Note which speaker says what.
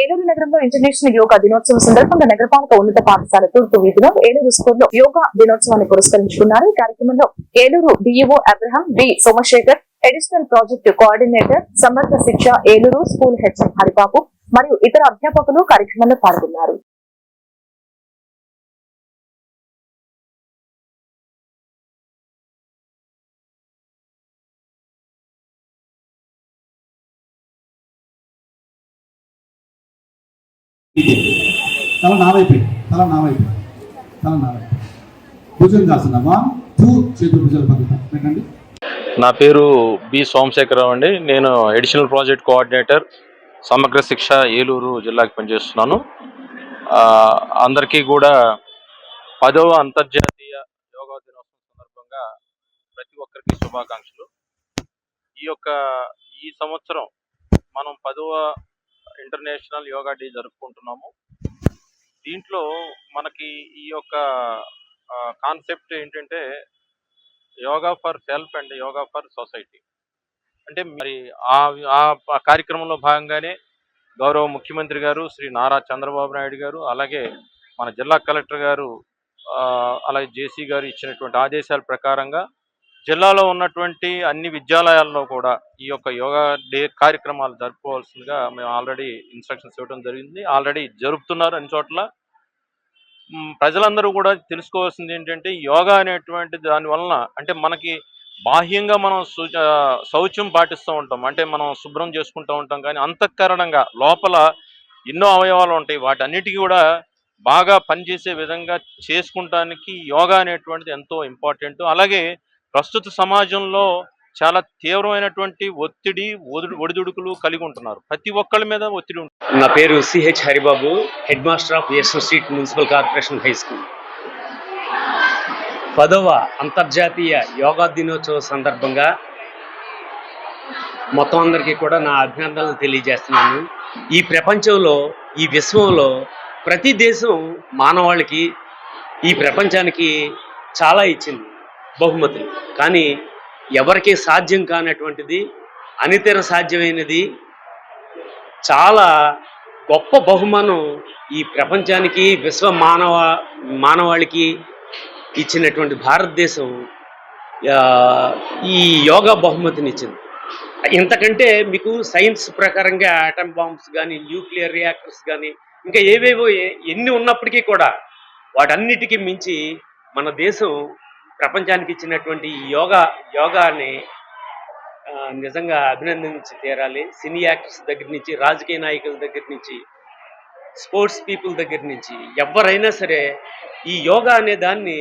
Speaker 1: ఏలూరు నగరంలో ఇంటర్నేషనల్ యోగా దినోత్సవం సందర్భంగా నగరపాలక ఉన్నత పాఠశాల తూర్పు వీధిలో ఏలూరు స్కూల్లో యోగా దినోత్సవాన్ని పురస్కరించుకున్నారు. ఈ కార్యక్రమంలో Eluru DEO Abraham B Somashekhar, additional project coordinator Samarth Shiksha Eluru school HM Haribabu మరియు ఇతర అధ్యాపకులు కార్యక్రమంలో పాల్గొన్నారు.
Speaker 2: తల నావైపు భుజం కాస్తున్నామా చేతులు భుజాలు పెట్టండి.
Speaker 3: నా పేరు బి సోమశేఖరరావు అండి. నేను అడిషనల్ ప్రాజెక్ట్ కోఆర్డినేటర్ సమగ్ర శిక్ష ఏలూరు జిల్లాకి పనిచేస్తున్నాను. అందరికీ కూడా 10వ అంతర్జాతీయ యోగా దినోత్సవం సందర్భంగా ప్రతి ఒక్కరికి శుభాకాంక్షలు. ఈ సంవత్సరం మనం 10వ ఇంటర్నేషనల్ యోగా డే జరుపుకుంటున్నాము. దీంట్లో మనకి ఈ యొక్క కాన్సెప్ట్ ఏంటంటే yoga for self and yoga for society. అంటే మరి ఆ కార్యక్రమంలో భాగంగానే గౌరవ ముఖ్యమంత్రి గారు శ్రీ నారా చంద్రబాబు నాయుడు గారు, అలాగే మన జిల్లా కలెక్టర్ గారు, అలాగే జేసీ గారు ఇచ్చినటువంటి ఆదేశాల ప్రకారంగా జిల్లాలో ఉన్నటువంటి అన్ని విద్యాలయాల్లో కూడా ఈ యొక్క యోగా డే కార్యక్రమాలు జరుపుకోవాల్సిందిగా మేము ఆల్రెడీ ఇన్స్ట్రక్షన్స్ ఇవ్వడం జరిగింది. ఆల్రెడీ జరుపుతున్నారు అన్ని చోట్ల. ప్రజలందరూ కూడా తెలుసుకోవాల్సింది ఏంటంటే యోగా అనేటువంటి దాని వలన అంటే మనకి బాహ్యంగా మనం శౌచ్యం పాటిస్తూ ఉంటాం, అంటే మనం శుభ్రం చేసుకుంటూ ఉంటాం, కానీ అంతఃకరణంగా లోపల ఎన్నో అవయవాలు ఉంటాయి. వాటన్నిటికీ కూడా బాగా పనిచేసే విధంగా చేసుకుంటానికి యోగా అనేటువంటిది ఎంతో ఇంపార్టెంట్. అలాగే ప్రస్తుత సమాజంలో చాలా తీవ్రమైనటువంటి ఒడిదుడుకులు కలిగి ఉంటున్నారు. ప్రతి ఒక్కళ్ళ మీద ఒత్తిడి ఉంటుంది.
Speaker 4: నా పేరు CH Haribabu, head master of SS street municipal corporation high school. 10వ అంతర్జాతీయ యోగా దినోత్సవం సందర్భంగా మొత్తం అందరికీ కూడా నా అభినందనలు తెలియజేస్తున్నాను. ఈ ప్రపంచంలో, ఈ విశ్వంలో ప్రతి దేశం మానవాళికి, ఈ ప్రపంచానికి చాలా ఇచ్చింది బహుమతులు. కానీ ఎవరికి సాధ్యం కానటువంటిది, అనితర సాధ్యమైనది, చాలా గొప్ప బహుమానం ఈ ప్రపంచానికి, మానవాళికి ఇచ్చినటువంటి భారతదేశం ఈ యోగా బహుమతినిచ్చింది. ఇంతకంటే మీకు సైన్స్ ప్రకారంగా ఆటమ్ బాంబ్స్ కానీ, న్యూక్లియర్ రియాక్టర్స్ కానీ, ఇంకా ఏవేవో ఎన్ని ఉన్నప్పటికీ కూడా వాటన్నిటికీ మించి మన దేశం ప్రపంచానికి ఇచ్చినటువంటి యోగాని నిజంగా అభినందించి తీరాలి. సినీ యాక్టర్స్ దగ్గర నుంచి, రాజకీయ నాయకుల దగ్గర నుంచి, స్పోర్ట్స్ పీపుల్ దగ్గర నుంచి ఎవరైనా సరే ఈ యోగా అనే దాన్ని